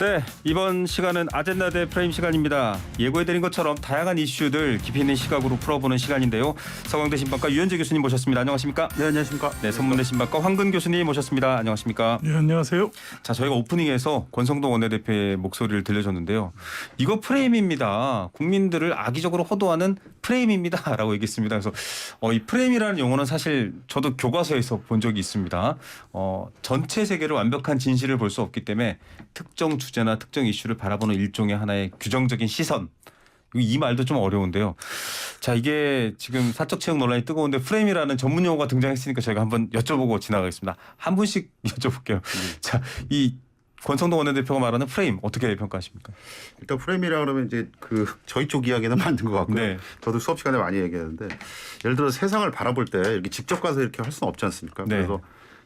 네, 이번 시간은 아젠다 대 프레임 시간입니다. 예고해드린 것처럼 다양한 이슈들 깊이 있는 시각으로 풀어보는 시간인데요. 서강대 신방과 유현재 교수님 모셨습니다. 안녕하십니까? 네, 안녕하십니까? 네, 선문대 신방과 황근 교수님 모셨습니다. 안녕하십니까? 네, 안녕하세요. 자, 저희가 오프닝에서 권성동 원내대표의 목소리를 들려줬는데요. 이거 프레임입니다. 국민들을 악의적으로 호도하는 프레임입니다라고 얘기했습니다. 그래서 이 프레임이라는 용어는 사실 저도 교과서에서 본 적이 있습니다. 전체 세계를 완벽한 진실을 볼 수 없기 때문에 특정 주제나 특정 이슈를 바라보는 일종의 하나의 규정적인 시선. 이 말도 좀 어려운데요. 자, 이게 지금 사적 채용 논란이 뜨거운데 프레임이라는 전문 용어가 등장했으니까 저희가 한번 여쭤보고 지나가겠습니다. 한 분씩 여쭤볼게요. 자, 이 권성동 원내대표가 말하는 프레임 어떻게 평가하십니까? 일단 프레임이라 그러면 이제 저희 쪽 이야기는 맞는 것 같고요. 네. 저도 수업 시간에 많이 얘기하는데 예를 들어 세상을 바라볼 때 이렇게 직접 가서 이렇게 할 수는 없지 않습니까? 네. 그래서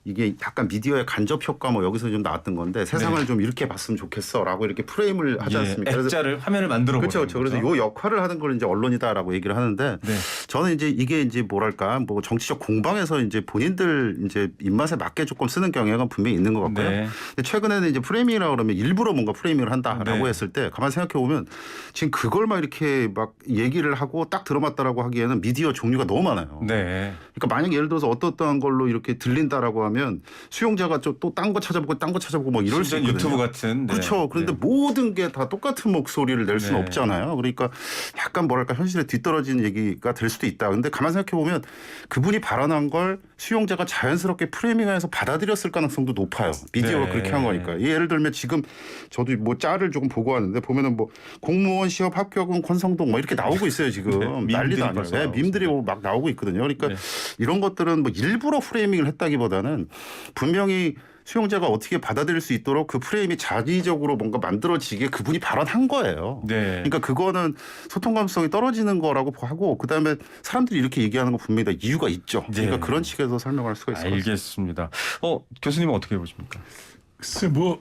이게 약간 미디어의 간접 효과 뭐 여기서 좀 나왔던 건데 세상을 네. 좀 이렇게 봤으면 좋겠어라고 이렇게 프레임을 하지 않습니까? 그래서 액자를 화면을 만들어 보는 그렇죠. 그래서 요 역할을 하는 걸 이제 언론이다라고 얘기를 하는데 네. 저는 이제 이게 이제 뭐랄까 뭐 정치적 공방에서 이제 본인들 이제 입맛에 맞게 조금 쓰는 경향은 분명히 있는 것 같고요. 네. 근데 최근에는 이제 프레이밍이라고 그러면 일부러 뭔가 프레이밍을 한다라고 네. 했을 때 가만 생각해 보면 지금 그걸 막 이렇게 막 얘기를 하고 딱 들어맞다라고 하기에는 미디어 종류가 너무 많아요. 네. 그러니까 만약 예를 들어서 어떠한 걸로 이렇게 들린다라고 하면 수용자가 또 딴 거 찾아보고 딴 거 찾아보고 뭐 이럴 수 있거든요. 유튜브 같은. 네. 그렇죠. 그런데 네. 모든 게 다 똑같은 목소리를 낼 수는 네. 없잖아요. 그러니까 약간 뭐랄까 현실에 뒤떨어진 얘기가 될 수도 있다. 근데 가만 생각해 보면 그분이 발언한 걸 수용자가 자연스럽게 프레이밍해서 받아들였을 가능성도 높아요. 미디어가 네. 그렇게 한 거니까. 예를 들면 지금 저도 뭐 짤을 조금 보고 왔는데 보면은 뭐 공무원 시험 합격은 권성동 뭐 이렇게 나오고 있어요 지금. 네. 난리도 아니에요. 벌써 네, 나오고 밈들이 있습니다. 막 나오고 있거든요. 그러니까 네. 이런 것들은 뭐 일부러 프레이밍을 했다기보다는 분명히 수용자가 어떻게 받아들일 수 있도록 그 프레임이 자의적으로 뭔가 만들어지게 그분이 발언한 거예요. 네. 그러니까 그거는 소통 감수성이 떨어지는 거라고 하고 그다음에 사람들이 이렇게 얘기하는 거 분명히 다 이유가 있죠. 그러니까 네. 그런 식에서 설명할 수가 있을 것 같습니다. 알겠습니다. 교수님은 어떻게 보십니까? 글쎄 뭐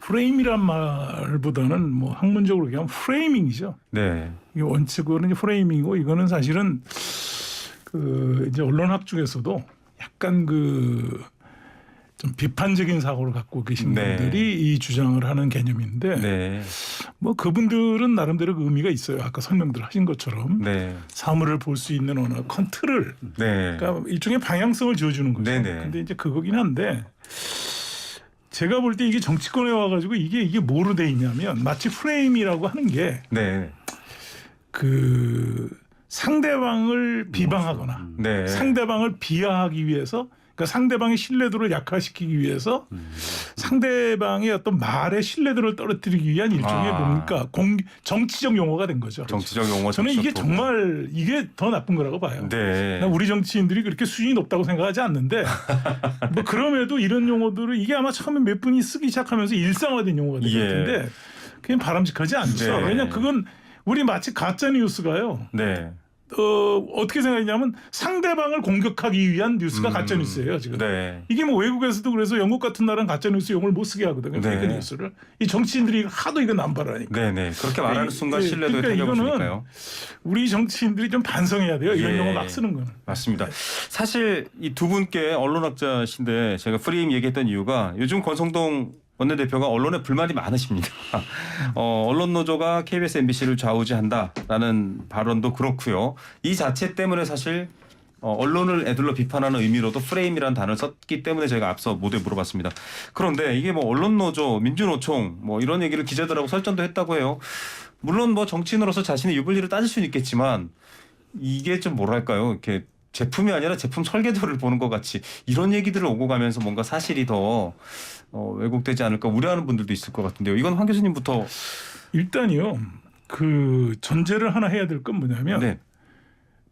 프레임이란 말보다는 뭐 학문적으로 얘기하면 프레이밍이죠. 네. 이게 원칙으로는 프레이밍이고 이거는 사실은 이제 언론학 중에서도 약간 좀 비판적인 사고를 갖고 계신 네. 분들이 이 주장을 하는 개념인데 네. 뭐 그분들은 나름대로 그 의미가 있어요. 아까 설명들 하신 것처럼 네. 사물을 볼 수 있는 어느 컨트롤, 네. 그러니까 일종의 방향성을 지어주는 거죠. 네네. 근데 이제 그거긴 한데 제가 볼 때 이게 정치권에 와가지고 이게 뭐로 돼 있냐면 마치 프레임이라고 하는 게 네. 상대방을 비방하거나 네. 상대방을 비하하기 위해서 그러니까 상대방의 신뢰도를 약화시키기 위해서 상대방의 어떤 말의 신뢰도를 떨어뜨리기 위한 일종의 뭡니까 정치적 용어가 된 거죠. 정치적 용어. 저는 이게 정치적 도구. 정말 이게 더 나쁜 거라고 봐요. 네. 난 우리 정치인들이 그렇게 수준이 높다고 생각하지 않는데 뭐 그럼에도 이런 용어들을 이게 아마 처음에 몇 분이 쓰기 시작하면서 일상화된 용어가 된 것 같은데 그냥 바람직하지 않죠. 네. 왜냐하면 그건 우리 마치 가짜 뉴스가요. 네. 어떻게 생각하냐면 상대방을 공격하기 위한 뉴스가 가짜 뉴스예요 지금. 네. 이게 뭐 외국에서도 그래서 영국 같은 나라는 가짜 뉴스 용어를 못 쓰게 하거든요. 네. 페이크 뉴스를. 이 정치인들이 하도 이거 남발하니까. 네네. 그렇게 말하는 순간 신뢰도에 그러니까 타격을 이거는 주니까요. 우리 정치인들이 좀 반성해야 돼요. 이런 예. 용어 막 쓰는 거는. 맞습니다. 사실 이 두 분께 언론학자신데 제가 프레임 얘기했던 이유가 요즘 권성동 원내대표가 언론에 불만이 많으십니다. 언론 노조가 KBS, MBC를 좌우지한다라는 발언도 그렇고요. 이 자체 때문에 사실 언론을 애들러 비판하는 의미로도 프레임이라는 단어를 썼기 때문에 저희가 앞서 모두에 물어봤습니다. 그런데 이게 뭐 언론 노조, 민주노총 뭐 이런 얘기를 기자들하고 설전도 했다고 해요. 물론 뭐 정치인으로서 자신의 유불리를 따질 수는 있겠지만 이게 좀 뭐랄까요? 이렇게 제품이 아니라 제품 설계도를 보는 것 같이 이런 얘기들을 오고 가면서 뭔가 사실이 더 왜곡되지 않을까 우려하는 분들도 있을 것 같은데요. 이건 황 교수님부터. 일단요. 그 전제를 하나 해야 될 건 뭐냐면 네.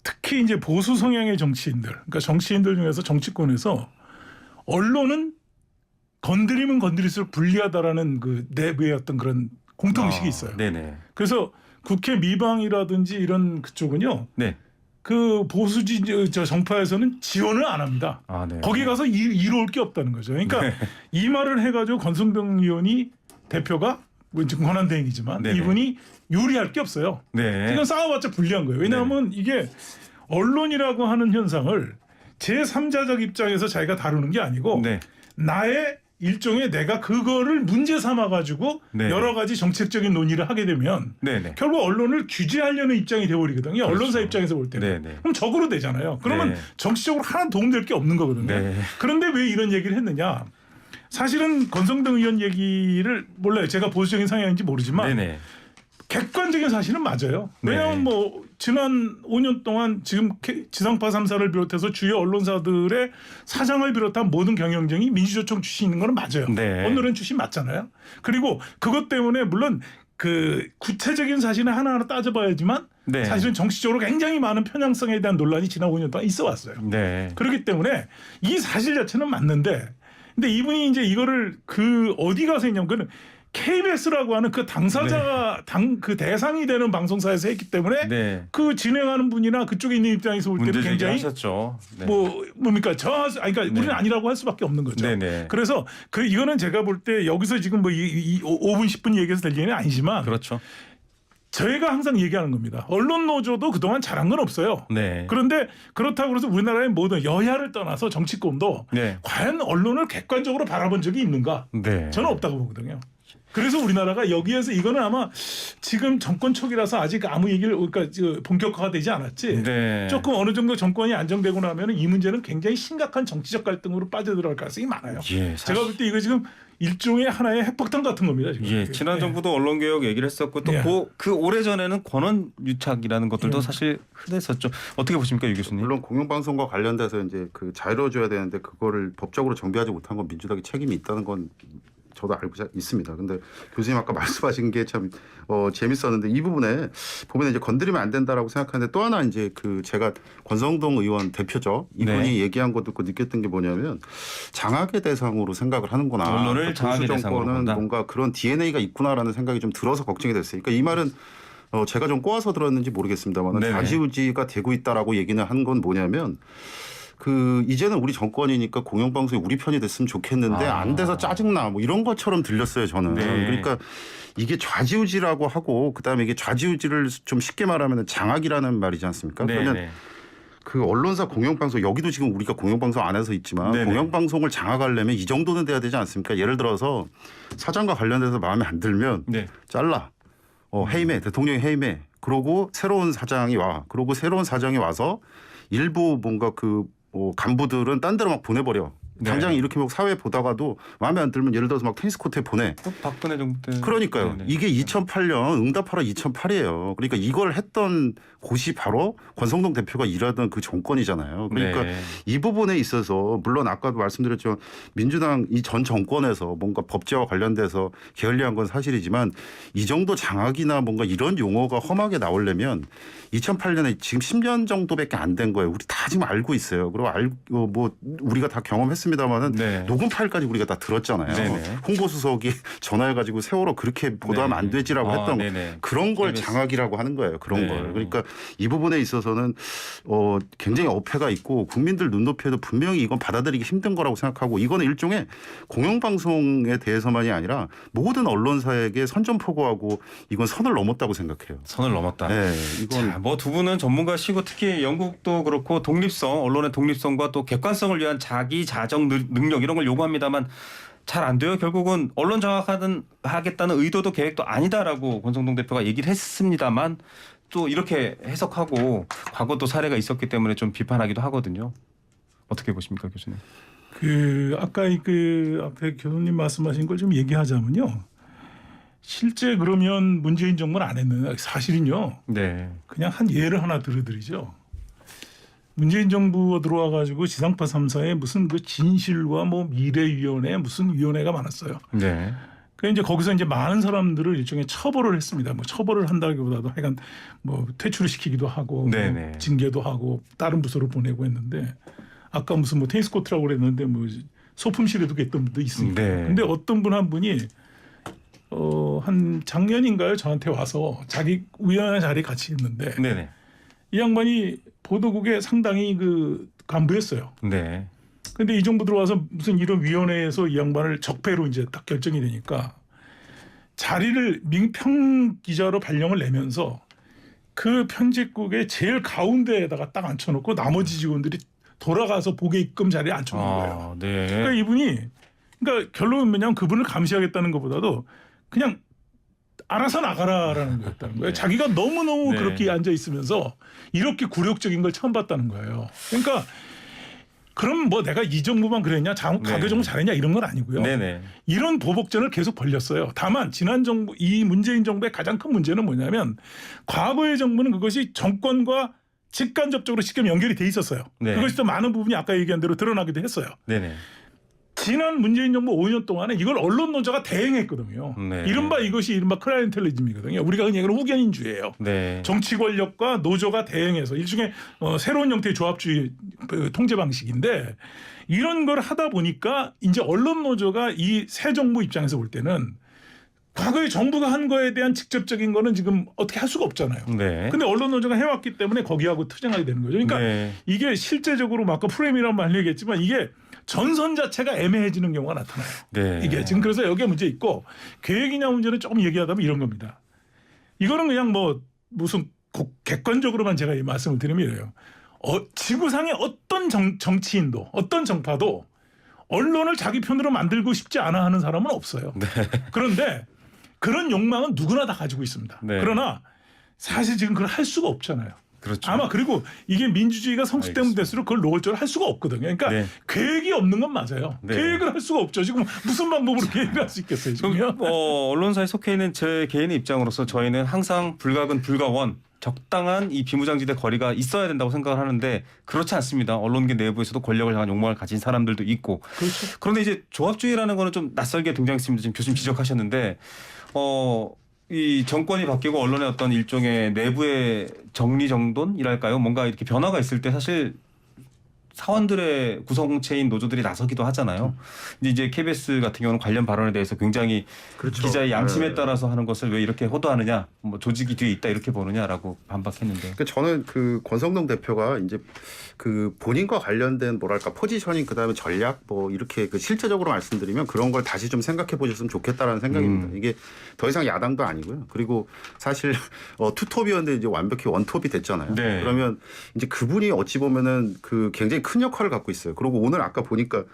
특히 이제 보수 성향의 정치인들, 그러니까 정치인들 중에서 정치권에서 언론은 건드리면 건드릴수록 불리하다라는 그 내부의 어떤 그런 공통의식이 있어요. 네네. 그래서 국회 미방이라든지 이런 그쪽은요. 네. 그 보수지 저 정파에서는 지원을 안 합니다. 네. 거기 가서 이루올 게 없다는 거죠. 그러니까 네. 이 말을 해가지고 권성동 의원이 대표가 뭐 지금 권한대행이지만 네네. 이분이 유리할 게 없어요. 네. 이건 싸워봤자 불리한 거예요. 왜냐하면 이게 언론이라고 하는 현상을 제3자적 입장에서 자기가 다루는 게 아니고 네. 나의 일종의 내가 그거를 문제 삼아 가지고 네. 여러 가지 정책적인 논의를 하게 되면 네네. 결국 언론을 규제하려는 입장이 되어버리거든요. 언론사 그렇죠. 입장에서 볼 때는. 네네. 그럼 적으로 되잖아요. 그러면 네. 정치적으로 하나 도움될 게 없는 거거든요. 네. 그런데 왜 이런 얘기를 했느냐. 사실은 권성동 의원 얘기를 몰라요. 제가 보수적인 성향인지 모르지만 네네. 객관적인 사실은 맞아요. 네. 왜냐하면 뭐 지난 5년 동안 지금 지상파 3사를 비롯해서 주요 언론사들의 사장을 비롯한 모든 경영진이 민주노총 출신인 건 맞아요. 네. 오늘은 출신 맞잖아요. 그리고 그것 때문에 물론 그 구체적인 사실을 하나하나 따져봐야지만 네. 사실은 정치적으로 굉장히 많은 편향성에 대한 논란이 지난 5년 동안 있어 왔어요. 네. 그렇기 때문에 이 사실 자체는 맞는데 근데 이분이 이제 이거를 그 어디 가서 했냐면 그는 KBS라고 하는 그 당사자가 그 대상이 되는 방송사에서 했기 때문에 네. 그 진행하는 분이나 그쪽에 있는 입장에서 볼 때는 문제 굉장히 제기하셨죠. 네. 뭡니까 그러니까 우리는 아니라고 할 수밖에 없는 거죠. 네네. 그래서 이거는 제가 볼 때 여기서 지금 뭐 5분 10분 얘기해서 될 얘기는 아니지만 그렇죠. 저희가 항상 얘기하는 겁니다. 언론 노조도 그동안 잘한 건 없어요. 네. 그런데 그렇다고 해서 우리나라의 모든 여야를 떠나서 정치권도 네. 과연 언론을 객관적으로 바라본 적이 있는가? 네. 저는 없다고 보거든요. 그래서 우리나라가 여기에서 이거는 아마 지금 정권 초기라서 아직 아무 얘기를 그러니까 본격화가 되지 않았지. 네. 조금 어느 정도 정권이 안정되고 나면 이 문제는 굉장히 심각한 정치적 갈등으로 빠져들어갈 가능성이 많아요. 예, 제가 볼 때 이거 지금 일종의 하나의 핵폭탄 같은 겁니다. 지금. 예, 지난 정부도 언론개혁 얘기를 했었고 또 예. 그 오래전에는 권한 유착이라는 것들도 예. 사실 흔했었죠. 어떻게 보십니까, 유 교수님? 물론 공영방송과 관련돼서 이제 그 자유로워져야 되는데 그거를 법적으로 정비하지 못한 건 민주당이 책임이 있다는 건 저도 알고 있습니다. 근데 교수님 아까 말씀하신 게 참 재밌었는데 이 부분에 보면 이제 건드리면 안 된다라고 생각하는데 또 하나 이제 그 제가 권성동 의원 대표죠. 이분이 네. 얘기한 것 듣고 느꼈던 게 뭐냐면 장악의 대상으로 생각을 하는구나. 언론을 장악의 보수 대상으로 정권은 본다. 뭔가 그런 DNA가 있구나라는 생각이 좀 들어서 걱정이 됐어요. 그러니까 이 말은 제가 좀 꼬아서 들었는지 모르겠습니다만 네네. 좌지우지가 되고 있다라고 얘기는 한 건 뭐냐면 이제는 우리 정권이니까 공영방송이 우리 편이 됐으면 좋겠는데 안 돼서 짜증나 뭐 이런 것처럼 들렸어요 저는. 네. 그러니까 이게 좌지우지라고 하고 그다음에 이게 좌지우지를 좀 쉽게 말하면 장악이라는 말이지 않습니까? 그러면 네. 그 언론사 공영방송 여기도 지금 우리가 공영방송 안에서 있지만 네네. 공영방송을 장악하려면 이 정도는 돼야 되지 않습니까? 예를 들어서 사장과 관련돼서 마음에 안 들면 네. 잘라. 해임해. 대통령이 해임해. 그러고 새로운 사장이 와. 그러고 새로운 사장이 와서 일부 뭔가 간부들은 딴 데로 막 보내버려. 네. 당장 이렇게 막 사회 보다가도 마음에 안 들면 예를 들어서 막 테니스 코트에 보내. 또 박근혜 정부 때. 그러니까요. 네네. 이게 2008년 응답하라 2008이에요. 그러니까 이걸 했던 곳이 바로 권성동 대표가 일하던 그 정권이잖아요. 그러니까 네. 이 부분에 있어서 물론 아까도 말씀드렸지만 민주당 이 전 정권에서 뭔가 법제와 관련돼서 게을리한 건 사실이지만 이 정도 장악이나 뭔가 이런 용어가 험하게 나오려면 2008년에 지금 10년 정도밖에 안 된 거예요. 우리 다 지금 알고 있어요. 그리고 뭐 우리가 다 경험했습니다마는 네. 녹음 파일까지 우리가 다 들었잖아요. 네네. 홍보수석이 전화해가지고 세월호 그렇게 보도하면 안 되지라고 했던 네네. 그런 걸 KBS. 장악이라고 하는 거예요. 그런 네. 걸. 그러니까 이 부분에 있어서는 굉장히 어폐가 있고 국민들 눈높이에도 분명히 이건 받아들이기 힘든 거라고 생각하고 이거는 일종의 공영방송에 대해서만이 아니라 모든 언론사에게 선전포고하고 이건 선을 넘었다고 생각해요. 선을 넘었다. 네, 이건 자, 뭐 두 분은 전문가시고 특히 영국도 그렇고 독립성, 언론의 독립성과 또 객관성을 위한 자기 자정 능력 이런 걸 요구합니다만 잘 안 돼요. 결국은 언론 장악하겠다는 의도도 계획도 아니다라고 권성동 대표가 얘기를 했습니다만 또 이렇게 해석하고 과거도 사례가 있었기 때문에 좀 비판하기도 하거든요. 어떻게 보십니까, 교수님? 아까 앞에 교수님 말씀하신 걸 좀 얘기하자면요. 실제 그러면 문재인 정부는 안 했는데 사실은요. 네. 그냥 한 예를 하나 들어드리죠. 문재인 정부가 들어와 가지고 지상파 3사에 무슨 그 진실과 뭐 미래위원회 무슨 위원회가 많았어요. 네. 그 이제 거기서 이제 많은 사람들을 일종의 처벌을 했습니다. 뭐 처벌을 한다기보다도 하여간 뭐 퇴출을 시키기도 하고 네네. 뭐 징계도 하고 다른 부서로 보내고 했는데 아까 무슨 뭐 테니스 코트라고 그랬는데 뭐 소품실에도 했던 분도 있습니다. 네. 근데 어떤 분 한 분이 한 작년인가요? 저한테 와서 자기 우연한 자리에 같이 있는데 네네. 이 양반이 보도국에 상당히 그 간부였어요. 네. 근데 이 정부 들어와서 무슨 이런 위원회에서 이 양반을 적폐로 이제 딱 결정이 되니까 자리를 민평 기자로 발령을 내면서 그 편집국의 제일 가운데에다가 딱 앉혀놓고 나머지 직원들이 돌아가서 보게끔 자리에 앉혀놓은 거예요. 네. 그러니까 이분이 그러니까 결론은 뭐냐면 그분을 감시하겠다는 것보다도 그냥 알아서 나가라라는 거였다는 거예요. 네. 자기가 너무너무 네. 그렇게 앉아 있으면서 이렇게 굴욕적인 걸 처음 봤다는 거예요. 그러니까 그럼 뭐 내가 이 정부만 그랬냐, 과거 정부 잘했냐 이런 건 아니고요. 네네. 이런 보복전을 계속 벌렸어요. 다만 지난 정부, 이 문재인 정부의 가장 큰 문제는 뭐냐면 과거의 정부는 그것이 정권과 직간접적으로 직접 연결이 돼 있었어요. 네. 그것이 또 많은 부분이 아까 얘기한 대로 드러나기도 했어요. 네네. 지난 문재인 정부 5년 동안에 이걸 언론 노조가 대행했거든요. 네. 이것이 이른바 클라이언텔리즘이거든요. 우리가 흔히 얘기하는 후견인주의예요. 네. 정치 권력과 노조가 대행해서 일종의 새로운 형태의 조합주의 통제 방식인데 이런 걸 하다 보니까 이제 언론 노조가 이 새 정부 입장에서 볼 때는 과거에 정부가 한 거에 대한 직접적인 거는 지금 어떻게 할 수가 없잖아요. 네. 근데 언론 노조가 해왔기 때문에 거기하고 투쟁하게 되는 거죠. 그러니까 네. 이게 실제적으로 아까 프레임이란 말 얘기했지만 이게 전선 자체가 애매해지는 경우가 나타나요. 네. 이게 지금 그래서 여기에 문제 있고 계획이냐 문제는 조금 얘기하다면 이런 겁니다. 이거는 그냥 뭐 무슨 객관적으로만 제가 이 말씀을 드리면 이래요. 지구상의 어떤 정치인도 어떤 정파도 언론을 자기 편으로 만들고 싶지 않아 하는 사람은 없어요. 네. 그런데 그런 욕망은 누구나 다 가지고 있습니다. 네. 그러나 사실 지금 그걸 할 수가 없잖아요. 그렇죠. 아마 그리고 이게 민주주의가 성숙되면 될수록 그걸 노골적으로 할 수가 없거든요. 그러니까 네. 계획이 없는 건 맞아요. 네. 계획을 할 수가 없죠. 지금 무슨 방법으로 계획을 할 수 있겠어요. 지금요. 언론사에 속해 있는 제 개인의 입장으로서 저희는 항상 불가근 불가원 적당한 이 비무장지대 거리가 있어야 된다고 생각을 하는데 그렇지 않습니다. 언론계 내부에서도 권력을 향한 욕망을 가진 사람들도 있고. 그렇죠. 그런데 이제 조합주의라는 거는 좀 낯설게 등장했습니다. 지금 교수님 지적하셨는데 이 정권이 바뀌고 언론의 어떤 일종의 내부의 정리정돈이랄까요? 뭔가 이렇게 변화가 있을 때 사실 사원들의 구성체인 노조들이 나서기도 하잖아요. 이제 KBS 같은 경우는 관련 발언에 대해서 굉장히 그렇죠. 기자의 양심에 네. 따라서 하는 것을 왜 이렇게 호도하느냐, 뭐 조직이 뒤에 있다 이렇게 보느냐라고 반박했는데. 그러니까 저는 그 권성동 대표가 이제 그 본인과 관련된 뭐랄까 포지셔닝 그다음에 전략 뭐 이렇게 그 실제적으로 말씀드리면 그런 걸 다시 좀 생각해 보셨으면 좋겠다라는 생각입니다. 이게 더 이상 야당도 아니고요. 그리고 사실 투톱이었는데 이제 완벽히 원톱이 됐잖아요. 네. 그러면 이제 그분이 어찌 보면은 그 굉장히 큰 역할을 갖고 있어요. 그리고 오늘 아까 보니까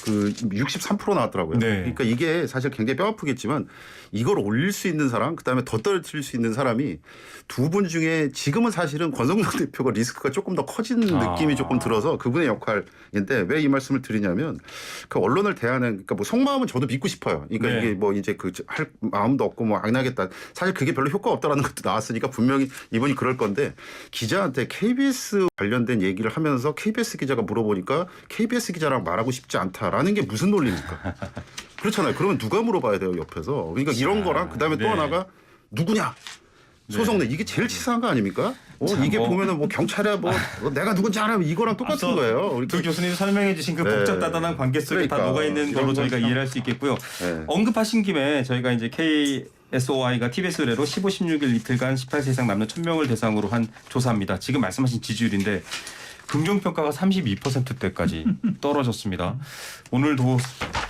그 63% 나왔더라고요. 네. 그러니까 이게 사실 굉장히 뼈 아프겠지만 이걸 올릴 수 있는 사람 그다음에 더 떨어뜨릴 수 있는 사람이 두 분 중에 지금은 사실은 권성동 대표가 리스크가 조금 더 커진 느낌이 조금 들어서 그분의 역할인데 왜 이 말씀을 드리냐면 그 언론을 대하는 그러니까 뭐 속마음은 저도 믿고 싶어요. 그러니까 네. 이게 뭐 이제 그 할 마음도 없고 뭐 안 하겠다. 사실 그게 별로 효과 없다라는 것도 나왔으니까 분명히 이분이 그럴 건데 기자한테 KBS 관련된 얘기를 하면서 KBS 기자가 물어보니까 KBS 기자랑 말하고 싶지 않다라는 게 무슨 논리입니까? 그렇잖아요. 그러면 누가 물어봐야 돼요 옆에서. 그러니까 이런 거랑 그다음에 또 네. 하나가 누구냐? 소속내 이게 제일 치사한 거 아닙니까? 이게 보면은 뭐 경찰에 뭐 내가 누군지 알아 이거랑 똑같은 앞서 거예요. 두 교수님이 설명해 주신 그 네. 복잡다단한 관계 속에 다 그러니까. 녹아있는 걸로 이런 저희가 건 참- 이해할 수 있겠고요. 네. 언급하신 김에 저희가 이제 KSOI가 TBS 의뢰로 15, 16일 이틀간 18세 이상 남녀 1000명을 대상으로 한 조사입니다. 지금 말씀하신 지지율인데 긍정평가가 32%대까지 떨어졌습니다. 오늘도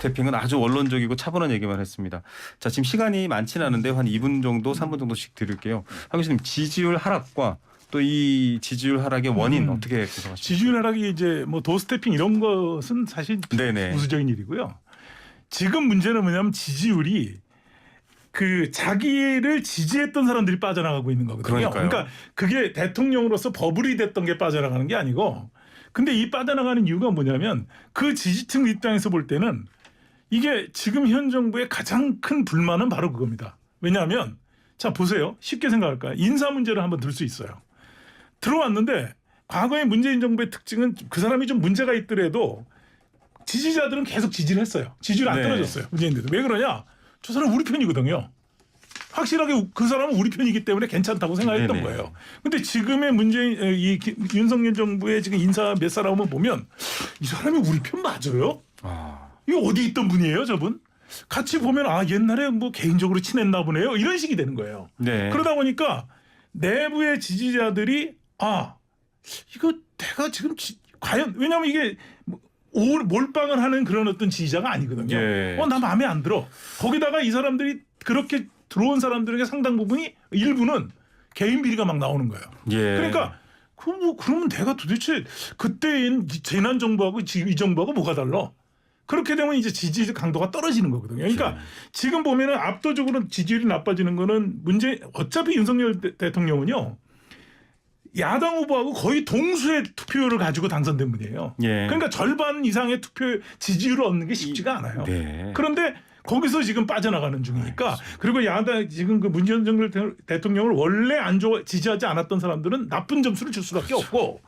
태핑은 아주 원론적이고 차분한 얘기만 했습니다. 자, 지금 시간이 많지는 않은데 한 2분 정도, 3분 정도씩 드릴게요. 한 교수님, 지지율 하락과 또 이 지지율 하락의 원인 어떻게 구성하십니까? 지지율 하락이 이제 뭐 도스태핑 이런 것은 사실 네네. 우수적인 일이고요. 지금 문제는 뭐냐면 지지율이 그 자기를 지지했던 사람들이 빠져나가고 있는 거거든요. 그러니까요. 그러니까 그게 대통령으로서 버블이 됐던 게 빠져나가는 게 아니고 근데 이 빠져나가는 이유가 뭐냐면 그 지지층 입장에서 볼 때는 이게 지금 현 정부의 가장 큰 불만은 바로 그겁니다. 왜냐하면 자 보세요. 쉽게 생각할까요? 인사 문제를 한번 들 수 있어요. 들어왔는데 과거의 문재인 정부의 특징은 그 사람이 좀 문제가 있더라도 지지자들은 계속 지지를 했어요. 지지율이 안 네. 떨어졌어요. 문재인들도. 왜 그러냐? 저 사람 우리 편이거든요. 확실하게 그 사람은 우리 편이기 때문에 괜찮다고 생각했던 네네. 거예요. 근데 지금의 문재인 윤석열 정부의 지금 인사 몇 사람을 보면 이 사람이 우리 편 맞아요? 이거 어디 있던 분이에요, 저분? 같이 보면 아 옛날에 뭐 개인적으로 친했나 보네요. 이런 식이 되는 거예요. 네. 그러다 보니까 내부의 지지자들이 아 이거 내가 지금 과연 왜냐하면 이게 몰빵을 하는 그런 어떤 지지자가 아니거든요. 예. 나 마음에 안 들어. 거기다가 이 사람들이 그렇게 들어온 사람들에게 상당 부분이 일부는 개인 비리가 막 나오는 거예요. 예. 그러니까 그러면 내가 도대체 그때인 재난 정부하고 지금 이 정부하고 뭐가 달라? 그렇게 되면 이제 지지 강도가 떨어지는 거거든요. 그러니까 지금 보면은 압도적으로 지지율이 나빠지는 거는 어차피 윤석열 대통령은요. 야당 후보하고 거의 동수의 투표율을 가지고 당선된 분이에요. 예. 그러니까 절반 이상의 지지율을 얻는 게 쉽지가 않아요. 네. 그런데 거기서 지금 빠져나가는 중이니까 그리고 야당 지금 그 문재인 대통령을 원래 지지하지 않았던 사람들은 나쁜 점수를 줄 수밖에 없고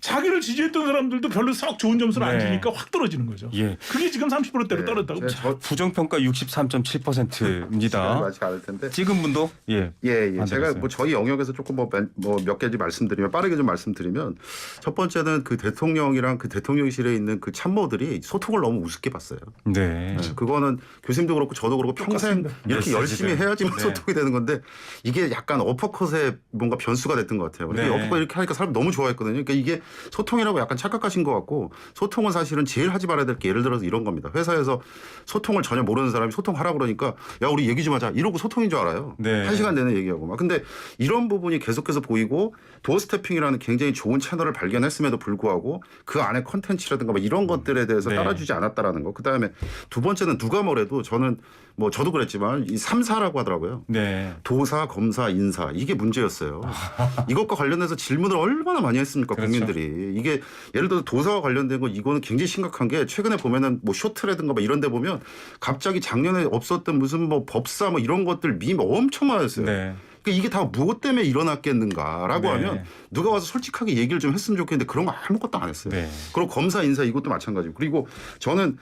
자기를 지지했던 사람들도 별로 썩 좋은 점수를 안 네. 주니까 확 떨어지는 거죠. 예. 그게 지금 30%대로 떨어졌다고. 부정평가 63.7%입니다. 맞지 않을 텐데. 찍은 분도 예. 제가 되겠어요. 뭐 저희 영역에서 조금 몇 가지 말씀드리면 빠르게 좀 말씀드리면 첫 번째는 그 대통령이랑 그 대통령실에 있는 그 참모들이 소통을 너무 우습게 봤어요. 네. 그거는 교수님도 그렇고 저도 그렇고 평생 똑같습니다. 이렇게 메시지를. 열심히 해야지만 네. 소통이 되는 건데 이게 약간 어퍼컷의 뭔가 변수가 됐던 것 같아요. 네. 어퍼컷 이렇게 하니까 사람 너무 좋아했거든요. 그러니까 이게 소통이라고 약간 착각하신 것 같고 소통은 사실은 제일 하지 말아야 될 게 예를 들어서 이런 겁니다. 회사에서 소통을 전혀 모르는 사람이 소통하라고 그러니까 야 우리 얘기 좀 하자 이러고 소통인 줄 알아요. 네. 1시간 내내 얘기하고 막. 근데 이런 부분이 계속해서 보이고 도어스태핑이라는 굉장히 좋은 채널을 발견했음에도 불구하고 그 안에 컨텐츠라든가 막 이런 것들에 대해서 네. 따라주지 않았다라는 거. 그다음에 두 번째는 누가 뭐래도 저는 뭐 저도 그랬지만 이 3사라고 하더라고요. 네. 도사, 검사, 인사 이게 문제였어요. 이것과 관련해서 질문을 얼마나 많이 했습니까 그렇죠. 국민들이. 이게 예를 들어서 도사와 관련된 거 이거는 굉장히 심각한 게 최근에 보면은 뭐 쇼트라든가 막 이런 데 보면 갑자기 작년에 없었던 무슨 뭐 법사 뭐 이런 것들 밈 엄청 많았어요. 네. 그러니까 이게 다 무엇 때문에 일어났겠는가라고 네. 하면 누가 와서 솔직하게 얘기를 좀 했으면 좋겠는데 그런 거 아무것도 안 했어요. 네. 그리고 검사 인사 이것도 마찬가지고. 그리고 저는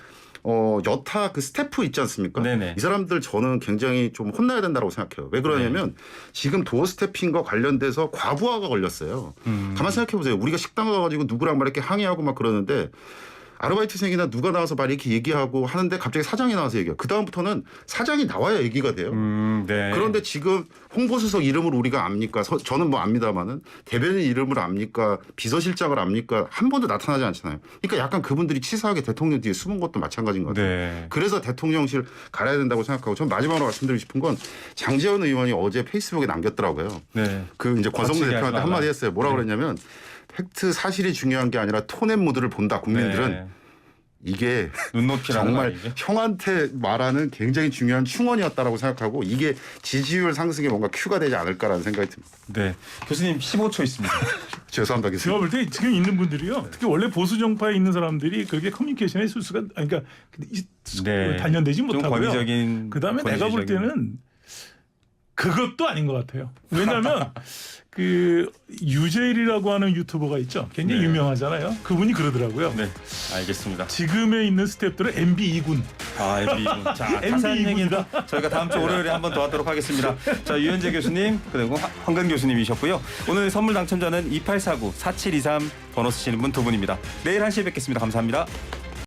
여타 그 스태프 있지 않습니까? 네네. 이 사람들 저는 굉장히 좀 혼나야 된다고 생각해요. 왜 그러냐면 지금 도어 스태핑과 관련돼서 과부하가 걸렸어요. 가만 생각해 보세요. 우리가 식당 가가지고 누구랑 막 이렇게 항의하고 막 그러는데 아르바이트생이나 누가 나와서 막 이렇게 얘기하고 하는데 갑자기 사장이 나와서 얘기해요. 그 다음부터는 사장이 나와야 얘기가 돼요. 네. 그런데 지금 홍보수석 이름을 우리가 압니까? 저는 뭐 압니다마는 대변인 이름을 압니까? 비서실장을 압니까? 한 번도 나타나지 않잖아요. 그러니까 약간 그분들이 치사하게 대통령 뒤에 숨은 것도 마찬가지인 것 같아요. 네. 그래서 대통령실 갈아야 된다고 생각하고 전 마지막으로 말씀드리고 싶은 건 장제원 의원이 어제 페이스북에 남겼더라고요. 네. 그 이제 권성동 거치게 대표한테 하지 한마디 말라. 했어요. 뭐라고 그랬냐면 팩트 사실이 중요한 게 아니라 톤 앤 무드를 본다. 국민들은 네. 이게 눈높이라는 정말 말이죠. 형한테 말하는 굉장히 중요한 충언이었다라고 생각하고 이게 지지율 상승에 뭔가 큐가 되지 않을까라는 생각이 듭니다. 네. 교수님 15초 있습니다. 죄송합니다. 교수님. 제가 볼 때 지금 있는 분들이요. 특히 원래 보수 정파에 있는 사람들이 그렇게 커뮤니케이션에 술수가 그러니까 네. 단련되지 좀 못하고요. 권위적인 그다음에 내가 볼 권위주의적인. 때는 그것도 아닌 것 같아요. 왜냐하면 그 유재일이라고 하는 유튜버가 있죠. 굉장히 네. 유명하잖아요. 그분이 그러더라고요. 네. 알겠습니다. 지금에 있는 스태프들은 MB 2군. MB2군. 자, MB2 자세한 얘기는 군이다. 저희가 다음 주 월요일에 한번 더 하도록 하겠습니다. 자, 유현재 교수님 그리고 황근 교수님이셨고요. 오늘 선물 당첨자는 2849-4723 번호 쓰시는 분 두 분입니다. 내일 1시에 뵙겠습니다. 감사합니다.